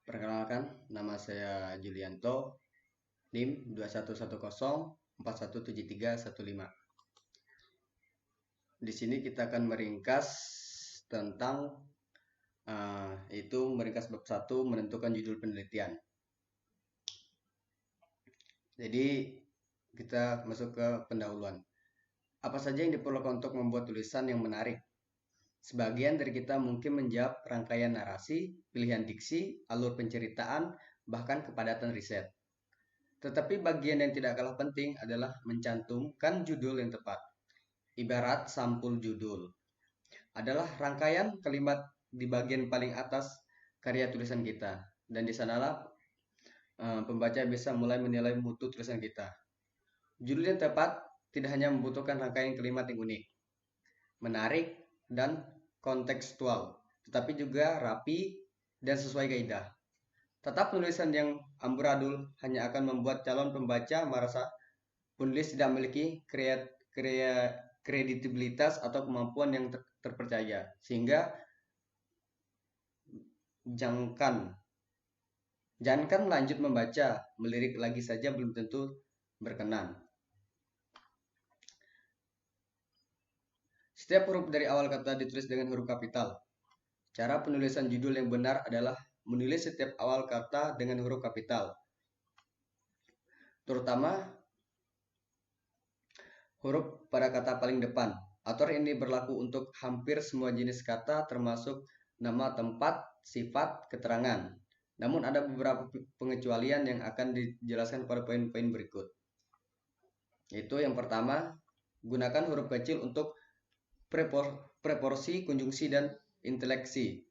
Perkenalkan, nama saya Julianto, NIM 2110417315. Di sini kita akan meringkas tentang itu meringkas bab 1 menentukan judul penelitian. Jadi kita masuk ke pendahuluan. Apa saja yang diperlukan untuk membuat tulisan yang menarik? Sebagian dari kita mungkin menjawab rangkaian narasi, pilihan diksi, alur penceritaan, bahkan kepadatan riset. Tetapi bagian yang tidak kalah penting adalah mencantumkan judul yang tepat. Ibarat sampul judul adalah rangkaian kalimat di bagian paling atas karya tulisan kita. Dan di sanalah pembaca bisa mulai menilai mutu tulisan kita. Judul yang tepat tidak hanya membutuhkan rangkaian kalimat yang unik, menarik, dan kontekstual, tetapi juga rapi dan sesuai kaidah. Tetap penulisan yang amburadul hanya akan membuat calon pembaca merasa penulis tidak memiliki kredibilitas atau kemampuan yang terpercaya, sehingga jangankan lanjut membaca, melirik lagi saja belum tentu berkenan. Setiap huruf dari awal kata ditulis dengan huruf kapital. Cara penulisan judul yang benar adalah menulis setiap awal kata dengan huruf kapital, terutama huruf pada kata paling depan. Aturan ini berlaku untuk hampir semua jenis kata termasuk nama tempat, sifat, keterangan. Namun ada beberapa pengecualian yang akan dijelaskan pada poin-poin berikut. Yaitu yang pertama, gunakan huruf kecil untuk preporsi, konjungsi, dan inteleksi.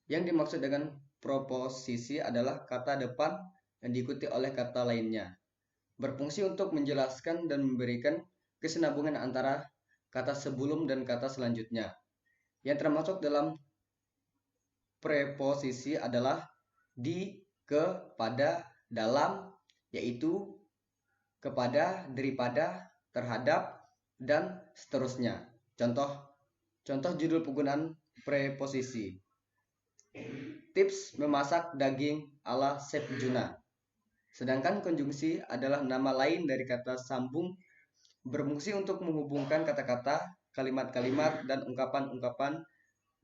Yang dimaksud dengan proposisi adalah kata depan yang diikuti oleh kata lainnya. Berfungsi untuk menjelaskan dan memberikan kesinambungan antara kata sebelum dan kata selanjutnya. Yang termasuk dalam preposisi adalah di, ke, pada, dalam, yaitu, kepada, daripada, terhadap, dan seterusnya. Contoh judul penggunaan preposisi. Tips memasak daging ala Chef Juna. Sedangkan konjungsi adalah nama lain dari kata sambung, berfungsi untuk menghubungkan kata-kata, kalimat-kalimat, dan ungkapan-ungkapan,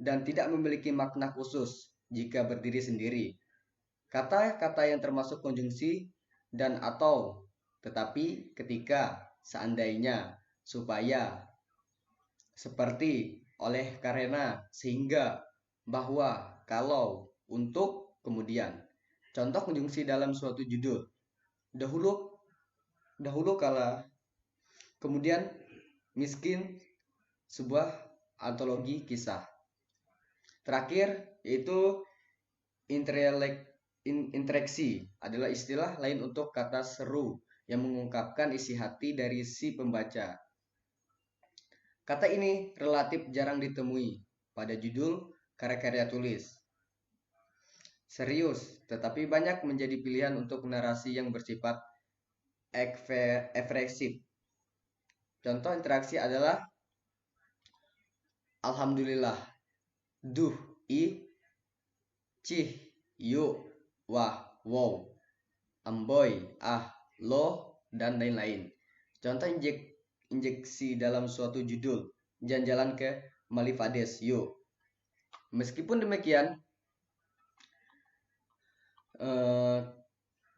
dan tidak memiliki makna khusus jika berdiri sendiri. Kata-kata yang termasuk konjungsi dan atau, tetapi, ketika, seandainya, supaya, seperti, oleh, karena, sehingga, bahwa, kalau, untuk, kemudian. Contoh konjungsi dalam suatu judul. Dahulu kala, kemudian, miskin, sebuah antologi kisah. Terakhir yaitu interaksi adalah istilah lain untuk kata seru yang mengungkapkan isi hati dari si pembaca. Kata ini relatif jarang ditemui pada judul karya-karya tulis. Serius, tetapi banyak menjadi pilihan untuk narasi yang bersifat ekspresif. Contoh interaksi adalah alhamdulillah, duh, i, cih, yuk, wah, wow, amboy, ah, loh, dan lain-lain. Contoh injeksi dalam suatu judul, jalan-jalan ke Maldives, yuk. Meskipun demikian,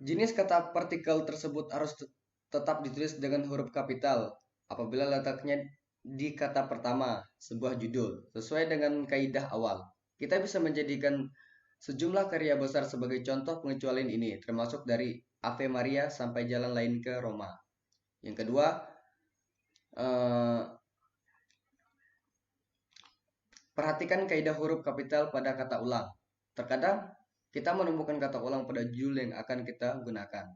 jenis kata partikel tersebut harus tetap ditulis dengan huruf kapital apabila letaknya di kata pertama sebuah judul, sesuai dengan kaidah awal. Kita bisa menjadikan sejumlah karya besar sebagai contoh pengecualian ini, termasuk dari Ave Maria sampai Jalan Lain ke Roma. Yang kedua, perhatikan kaidah huruf kapital pada kata ulang. Terkadang kita menemukan kata ulang pada judul yang akan kita gunakan.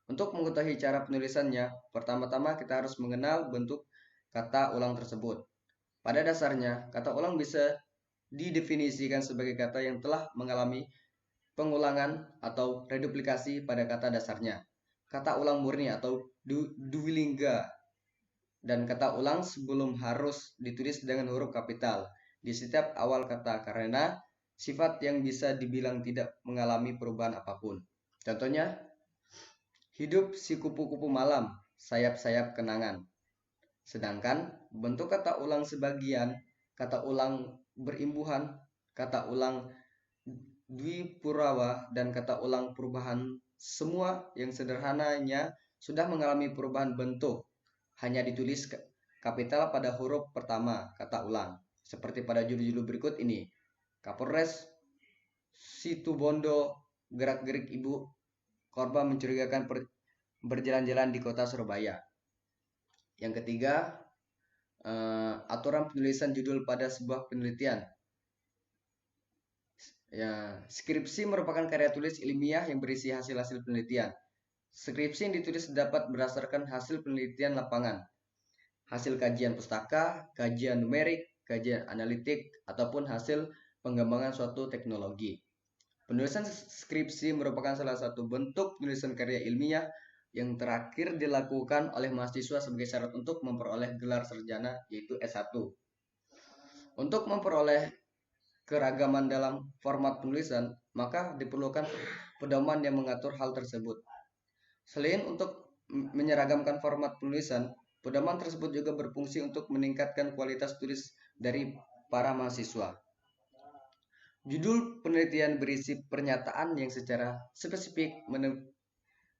Untuk mengetahui cara penulisannya, pertama-tama kita harus mengenal bentuk kata ulang tersebut. Pada dasarnya, kata ulang bisa didefinisikan sebagai kata yang telah mengalami pengulangan atau reduplikasi pada kata dasarnya. Kata ulang murni atau duilingga, dan kata ulang sebelum harus ditulis dengan huruf kapital di setiap awal kata karena sifat yang bisa dibilang tidak mengalami perubahan apapun. Contohnya, hidup si kupu-kupu malam, sayap-sayap kenangan. Sedangkan bentuk kata ulang sebagian, kata ulang berimbuhan, kata ulang dwipurawa, dan kata ulang perubahan semua yang sederhananya sudah mengalami perubahan bentuk. Hanya ditulis kapital pada huruf pertama kata ulang. Seperti pada judul-judul berikut ini. Kapolres Situbondo gerak-gerik ibu korban mencurigakan berjalan-jalan di kota Surabaya. Yang ketiga, aturan penulisan judul pada sebuah penelitian. Ya, skripsi merupakan karya tulis ilmiah yang berisi hasil-hasil penelitian. Skripsi yang ditulis dapat berdasarkan hasil penelitian lapangan, hasil kajian pustaka, kajian numerik, kajian analitik, ataupun hasil pengembangan suatu teknologi. Penulisan skripsi merupakan salah satu bentuk penulisan karya ilmiah yang terakhir dilakukan oleh mahasiswa sebagai syarat untuk memperoleh gelar sarjana, yaitu S1. Untuk memperoleh keragaman dalam format penulisan, maka diperlukan pedoman yang mengatur hal tersebut. Selain untuk menyeragamkan format penulisan, pedoman tersebut juga berfungsi untuk meningkatkan kualitas tulis dari para mahasiswa. Judul penelitian berisi pernyataan yang secara spesifik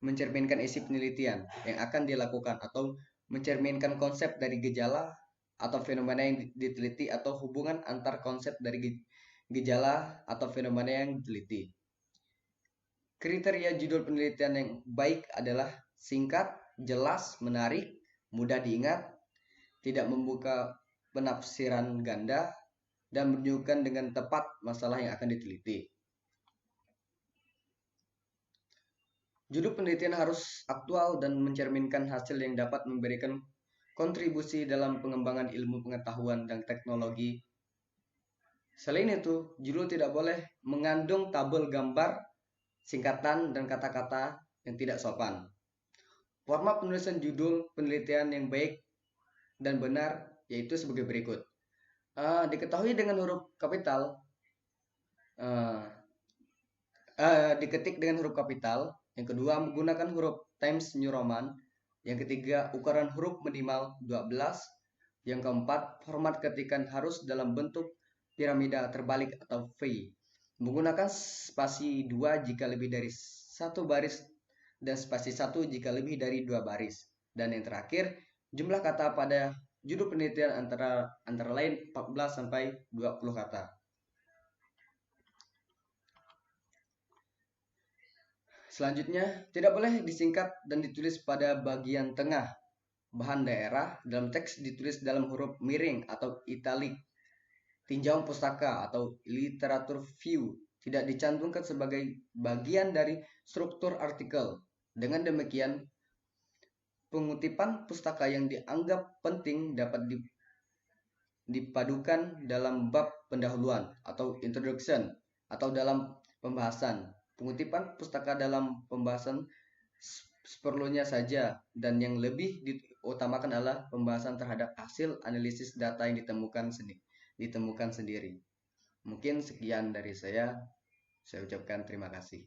mencerminkan isi penelitian yang akan dilakukan atau mencerminkan konsep dari gejala atau fenomena yang diteliti atau hubungan antar konsep dari gejala atau fenomena yang diteliti. Kriteria judul penelitian yang baik adalah singkat, jelas, menarik, mudah diingat, tidak membuka penafsiran ganda, dan menunjukkan dengan tepat masalah yang akan diteliti. Judul penelitian harus aktual dan mencerminkan hasil yang dapat memberikan kontribusi dalam pengembangan ilmu pengetahuan dan teknologi. Selain itu, judul tidak boleh mengandung tabel gambar, singkatan, dan kata-kata yang tidak sopan. Format penulisan judul penelitian yang baik dan benar yaitu sebagai berikut. Diketahui dengan huruf kapital, diketik dengan huruf kapital. Yang kedua, menggunakan huruf Times New Roman. Yang ketiga, ukuran huruf minimal 12. Yang keempat, format ketikan harus dalam bentuk piramida terbalik atau V. Menggunakan spasi 2 jika lebih dari 1 baris dan spasi 1 jika lebih dari 2 baris. Dan yang terakhir, jumlah kata pada judul penelitian antara lain 14 sampai 20 kata. Selanjutnya, tidak boleh disingkat dan ditulis pada bagian tengah. Bahan daerah dalam teks ditulis dalam huruf miring atau italik. Tinjauan pustaka atau literatur view tidak dicantumkan sebagai bagian dari struktur artikel. Dengan demikian, pengutipan pustaka yang dianggap penting dapat dipadukan dalam bab pendahuluan atau introduction atau dalam pembahasan. Pengutipan pustaka dalam pembahasan seperlunya saja, dan yang lebih diutamakan adalah pembahasan terhadap hasil analisis data yang ditemukan sendiri. Mungkin sekian dari saya ucapkan terima kasih.